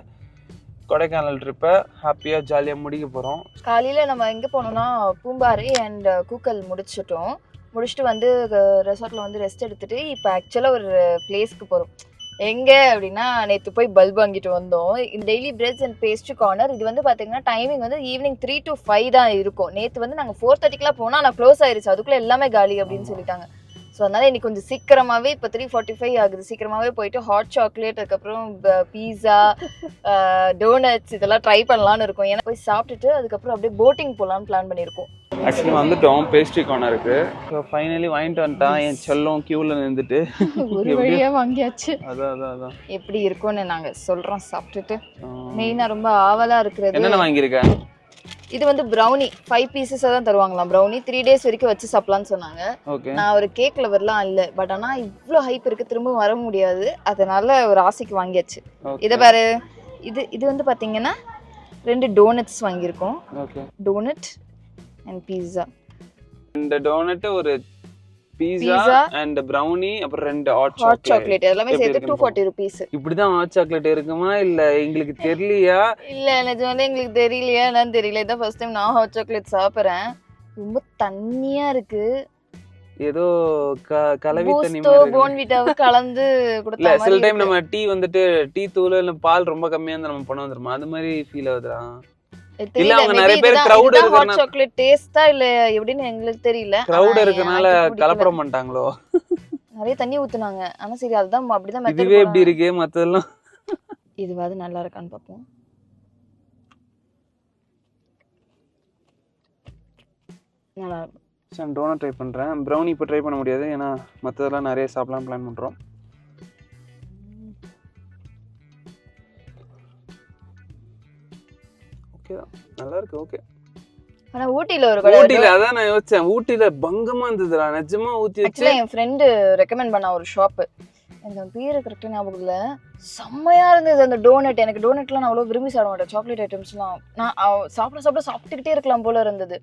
கொடைக்கானல் ட்ரிப்பை ஹாப்பியாக ஜாலியாக முடிக்க போகிறோம். காலையில் நம்ம எங்கே போனோம்னா பூம்பாறை அண்ட் கூக்கல் முடிச்சுட்டு வந்து ரெசார்ட்டில் வந்து ரெஸ்ட் எடுத்துகிட்டு இப்போ ஆக்சுவலாக ஒரு பிளேஸ்க்கு போகிறோம். எங்கே அப்படின்னா, நேற்று போய் பல்ப் வாங்கிட்டு வந்தோம். இந்த daily breads and pastry corner. இது வந்து பார்த்தீங்கன்னா டைமிங் வந்து ஈவினிங் 3 to 5 தான் இருக்கும். நேற்று வந்து நாங்கள் 4:30க்குலாம் போனால் ஆனால் க்ளோஸ் ஆயிடுச்சு. அதுக்குள்ளே எல்லாமே காலி அப்படின்னு சொல்லிட்டாங்க. ஸோ அதனால் இன்னைக்கு கொஞ்சம் சீக்கிரமாகவே, இப்போ 3:45 ஆகுது, சீக்கிரமாகவே போயிட்டு ஹாட் சாக்லேட், அதுக்கப்புறம் பீஸா, டோனட்ஸ் இதெல்லாம் ட்ரை பண்ணலான்னு இருக்கும். ஏன்னா போய் சாப்பிட்டுட்டு அதுக்கப்புறம் அப்படியே போட்டிங் போகலான்னு பிளான் பண்ணியிருக்கோம். ஆக்சுவலி வந்துட்டோம் பேஸ்ட்ரி கார்னருக்கு. ஸோ ஃபைனலி வாங்கிட்டு வந்துட்டான் என் செல்லம். க்யூவில் நின்றுட்டு ஒரு வழியாக வாங்கியாச்சு. அதான் எப்படி இருக்கும்னு நாங்கள் சொல்கிறோம் சாப்பிட்டுட்டு. மெயினாக ரொம்ப ஆவலாக இருக்கிறது என்னென்ன வாங்கியிருக்கேன். இது வந்து ப்ரௌனி 5 pieces தான் தருவாங்களாம். ப்ரௌனி 3 days வரைக்கும் வச்சு சாப்பிடலான்னு சொன்னாங்க. நான் ஒரு கேக் லவர்லாம் இல்லை, பட் ஆனால் இவ்வளோ ஹைப் இருக்கு, திரும்ப வர முடியாது. அதனால ஒரு ஆசைக்கு வாங்கியாச்சு. இதை பாரு, இது வந்து பார்த்தீங்கன்னா 2 டோனட்ஸ் வாங்கியிருக்கோம். Donut and pizza. 2 டோனட், ஒரு பீஸா அண்ட் ப்ரௌனி, அப்புறம் 2 ஹாட் சாக்லேட். எல்லாமே சேர்த்து 240 rupees. இப்படிதான் ஹாட் சாக்லேட் இருக்குமா இல்ல எங்களுக்கு தெரியலையா? இல்ல நிஜமாவே எங்களுக்கு தெரியலையா என்னன்னு தெரியல. இதான் ஃபர்ஸ்ட் டைம் நான் ஹாட் சாக்லேட் சாப்பிடுறேன். ரொம்ப தண்ணியா இருக்கு. ஏதோ கலவி தண்ணி மாதிரி போன்விட்டாவை கலந்து கொடுத்தா மாதிரி. சில டைம் நம்ம டீ வந்துட்டு டீ தூள் இல்ல பால் ரொம்ப கம்மியா இருந்தா நம்ம பண்ண வந்துருமா, அது மாதிரி ஃபீல் ஆகுதுடா. இல்ல அவங்க நிறைய பேர் கிரவுட் இருக்கறனால ஹாட் சாக்லேட் டேஸ்டா இல்ல எப்படின்னு எங்களுக்கு தெரியல. கிரவுட் இருக்கனால கலப்படம் பண்ணிட்டாங்களோ. நிறைய தண்ணி ஊத்துனாங்க. ஆனா சரி அதுதான் அப்படிதான் மெத்தட். இதுவே எப்படி இருக்கு மத்ததெல்லாம்? இதுவாது நல்லா இருக்கான்னு பாப்போம். நல்லா இருக்கு. சரி டோனட் ட்ரை பண்றேன். ப்ரௌனி இப்போ ட்ரை பண்ண முடியாது, ஏன்னா மத்ததெல்லாம் நிறைய சாப்பிடலாம் பிளான் பண்றோம். நல்லா இருக்கு. ஓகே. ஆனா ஊட்டில ஒரு கடை, ஊட்டில அதான் நான் யோசிச்சேன். ஊட்டில பங்கமா இருந்ததுடா நிஜமா. ஊட்டி ஆக்சுவலா என் ஃப்ரெண்ட் ரெக்கமெண்ட் பண்ண ஒரு ஷாப், எனக்கு அந்த பேரு கரெக்டா ஞாபகம் இல்ல, செம்மையா இருந்தது அந்த டோனட். எனக்கு டோனட்லாம் நான் அவ்வளவு விரும்பி சாப்பிட மாட்டேன். சாக்லேட் ஐட்டம்ஸ்லாம் நான் சாப்பிட்டுக்கிட்டே இருக்கலாம் போல இருந்தது.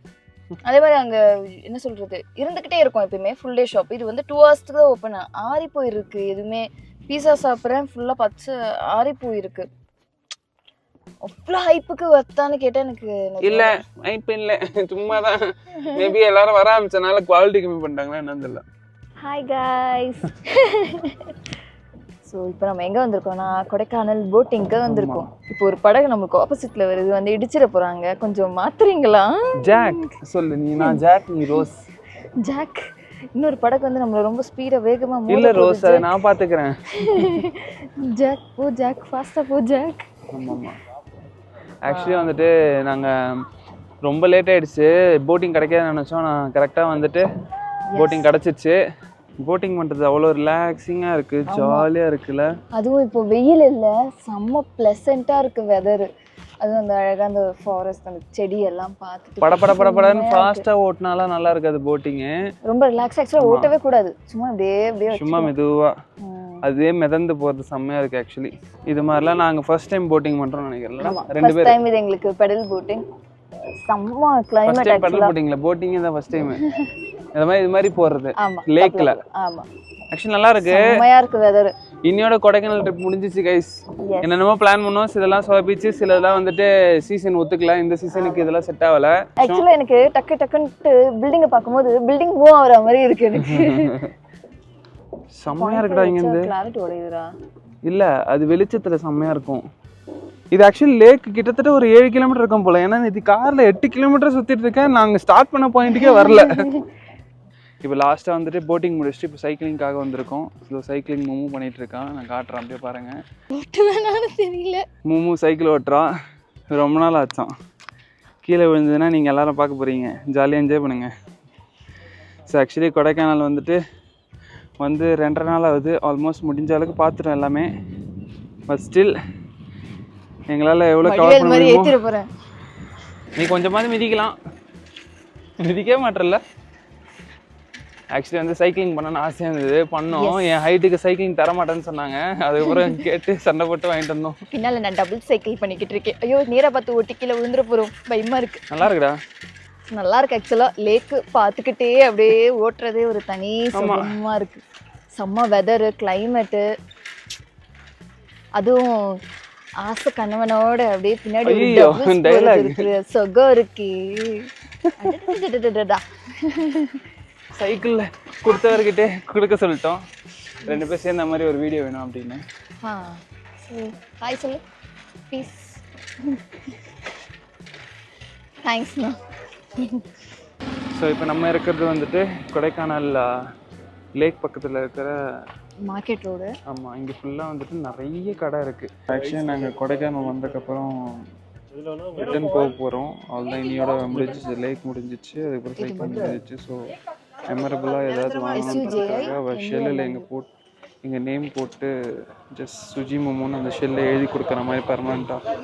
அதே மாதிரி அங்க என்ன சொல்றது, இருந்துகிட்டே இருக்கும் எப்பயுமே. Full day shop. இது வந்து 2 hours தான் ஓப்பன். ஆறி போயிருக்கு எதுவுமே. பீஸா சாப்பிட்றேன், ஃபுல்லா பச்சை ஆறி போயிருக்கு. அவ்வளோ ஹைப்புக்கு வர்த்தான்னு கேட்டா எனக்கு இல்ல ஹைப் இல்ல, சும்மாதான். மேபி எல்லாரும் வர ஆரம்பிச்சனால குவாலிட்டி கம்மி பண்ணிட்டாங்களா என்னன்னு தெரியல. Hi guys. ஸோ இப்போ நம்ம எங்கே வந்திருக்கோம்னா கொடைக்கானல் போட்டிங்க்கு வந்திருக்கோம். இப்போ ஒரு படகு நம்மளுக்கு ஆப்போசிட்ல வருது, வந்து இடிச்சிட போறாங்க. கொஞ்சம் மாத்துறீங்களா? ஜாக் சொல்லு நீ. நான் ஜாக், நீ ரோஸ். ஜாக். இன்னொரு படகு வந்து நம்மள ரொம்ப ஸ்பீடா வேகமா மூவ். இல்ல ரோஸ், அதை நான் பாத்துக்கிறேன். ஜாக் போ ஜாக், ஃபாஸ்டா போ ஜாக். ஆமாமா. ஆக்சுவலி வந்துட்டு நாங்கள் ரொம்ப லேட் ஆகிடுச்சு. போட்டிங் கிடைக்காதுன்னு நினச்சோம். நான் கரெக்டாக வந்துட்டு போட்டிங் கிடச்சிருச்சு. போட்டிங் பண்ணுறது அவ்வளோ ரிலாக்ஸிங்காக இருக்குது, ஜாலியாக இருக்குல்ல. அதுவும் இப்போ வெயில் இல்லை, செம்ம ப்ளசண்ட்டாக இருக்குது வெதரு. அதுவும் அந்த அழகாக அந்த ஃபாரஸ்ட், அந்த செடி எல்லாம் பார்த்துட்டு படப்படன்னு ஃபாஸ்ட்டாக ஓட்டினாலாம் நல்லா இருக்காது போட்டிங்கு. ரொம்ப ரிலாக்ஸ். ஆக்சுவலாக ஓட்டவே கூடாது, சும்மா அப்படியே சும்மா மெதுவாக அதுவே மிதந்து போகிறது செம்மையாக இருக்குது. ஆக்சுவலி இது மாதிரிலாம் நாங்கள் ஃபர்ஸ்ட் டைம் போட்டிங் பண்ணுறோம்னு நினைக்கிறேன். 2 பேர் டைம் இது எங்களுக்கு பெடல் போட்டிங். செம்ம கிளைமேட். பெடல் போட்டிங்ல போட்டிங் தான் ஃபர்ஸ்ட் டைம் இது மாதிரி போறது லேக்ல. ஆமா ஆக்சுவலி நல்லா இருக்கு, செம்மையா இருக்கு வெதர். இன்னையோட கொடைக்கானல் ட்ரிப் முடிஞ்சிச்சு கைஸ். என்னென்னமோ பிளான் பண்ணோம், சிலதெல்லாம் சொதப்பிச்சு, சிலதெல்லாம் வந்துட்டு சீசன் ஒத்துக்கல. இந்த சீசனுக்கு இதெல்லாம் செட் ஆகல. ஆக்சுவலா எனக்கு டக்குன்னு பில்டிங்கை பார்க்கும்போது பில்டிங் மூவ் ஆகுற மாதிரி இருக்கு எனக்கு. செம்மையா இருக்குடா. இங்க இருந்து கிளாரிட்டி ஓடுதுடா. இல்லை அது வெளிச்சத்தில் செம்மையாக இருக்கும். இது ஆக்சுவலி லேக் கிட்டத்தட்ட ஒரு 7 கிலோமீட்டர் இருக்கும் போல். ஏன்னா இது காரில் 8 கிலோமீட்டர் சுற்றிட்டு இருக்கேன். நாங்கள் ஸ்டார்ட் பண்ண பாயிண்ட்டுக்கே வரல. இப்போ லாஸ்ட்டாக வந்துட்டு போட்டிங் முடிச்சுட்டு இப்போ சைக்கிளிங்காக வந்திருக்கோம். ஸோ சைக்கிளிங் மூவ் பண்ணிகிட்டு இருக்கான். நான் காட்டுறேன், அப்படியே பாருங்கள். தெரியல. மூவ் சைக்கிள் ஓட்டுறான். ரொம்ப நாள் ஆச்சான். கீழே விழுந்ததுன்னா நீங்கள் எல்லோரும் பார்க்க போகிறீங்க. ஜாலியாக என்ஜாய் பண்ணுங்கள். ஸோ ஆக்சுவலி கொடைக்கானல் வந்துட்டு 2.5 நாள் ஆகுது. ஆல்மோஸ்ட் முடிஞ்ச அளவுக்கு பார்த்துட்டோம் எல்லாமே. பட் ஸ்டில் எங்களால் எவ்வளோ கவர் பண்ண முடியுமோ. நீ கொஞ்சமாவது மிதிக்கலாம். மிதிக்கவே மாட்டேறல. ஆக்சுவலி சைக்கிளிங் பண்ணணும்னு ஆசையாக இருந்தது, பண்ணோம். என் ஹைட்டுக்கு சைக்கிளிங் தர மாட்டேன்னு சொன்னாங்க. அதுக்கப்புறம் கேட்டு சண்டை போட்டு வாங்கிட்டு வந்தோம். பின்னால் நான் டபுள் சைக்கிள் பண்ணிக்கிட்டு இருக்கேன். ஐயோ நேராக பார்த்து ஓட்டி கீழே விழுந்துட போகிறோம், பயமாக இருக்குது. நல்லா இருக்குடா, நல்லா இருக்கு. ஆக்சுவலாக லேக்கு பார்த்துக்கிட்டே அப்படியே ஓட்டுறதே ஒரு தனி சுகமாக இருக்குது. செம்ம வெதரு, கிளைமேட்டு, அதுவும் ஆசை கணவனோட அப்படியே பின்னாடி இருக்கு, சொகம் இருக்கு. சைக்கிளில் கொடுத்தவர்கிட்டே கொடுக்க சொல்லிட்டோம். 2 பேர் சேர்ந்த மாதிரி ஒரு வீடியோ வேணும் அப்படின்னு. ஹாய் சொல்லு ப்ளீஸ். தேங்க்ஸ்ண்ணா. ஸோ இப்போ நம்ம இருக்கிறது வந்துட்டு கொடைக்கானல் லேக் பக்கத்தில் இருக்கிற மார்க்கெட் ரோடு. ஆமாம், இங்கே ஃபுல்லாக வந்துட்டு நிறைய கடை இருக்குது. ஆக்சுவலி நாங்கள் கொடைக்கானல் வந்ததுக்கப்புறம் ரிட்டர்ன் போக போகிறோம். அவ்வளோதான், இனியோட முடிஞ்சிச்சு. லேக் முடிஞ்சிச்சு, அதுக்கப்புறம் சைக்கிள் முடிஞ்சிச்சு. ஸோ மெமரபுளாக ஏதாவது வாங்கணுன்றதுக்காக ஷெல்லில் எங்கள் நேம் போட்டு ஜஸ்ட் சுஜி மோமோன்னு அந்த ஷெல்லில் எழுதி கொடுக்குற மாதிரி பர்மனெண்ட்டாக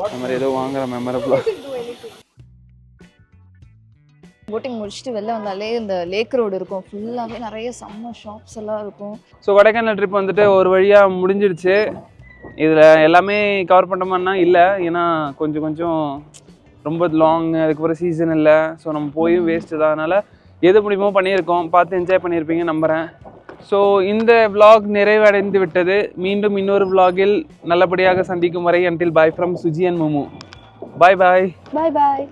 அந்த மாதிரி ஏதோ வாங்குற மெமரபுளாக. போட்டிங் முடிச்சுட்டு வெளில வந்தாலே இந்த லேக் ரோடு இருக்கும். ஃபுல்லாகவே நிறைய செம்ம ஷாப்ஸ் எல்லாம் இருக்கும். ஸோ கொடைக்கானல் ட்ரிப் வந்துட்டு ஒரு வழியாக முடிஞ்சிடுச்சு. இதில் எல்லாமே கவர் பண்ணுறோமான்னா இல்லை, ஏன்னா கொஞ்சம் ரொம்ப லாங், அதுக்கப்புறம் சீசன் இல்லை. ஸோ நம்ம போயும் வேஸ்ட்டு தான். அதனால் எது முடியுமோ பண்ணியிருக்கோம். பார்த்து என்ஜாய் பண்ணியிருப்பீங்க நம்புகிறேன். ஸோ இந்த vlog நிறைவடைந்து விட்டது. மீண்டும் இன்னொரு vlogல் நல்லபடியாக சந்திக்கும் வரை until bye from Suji and momo. Bye bye. Bye bye.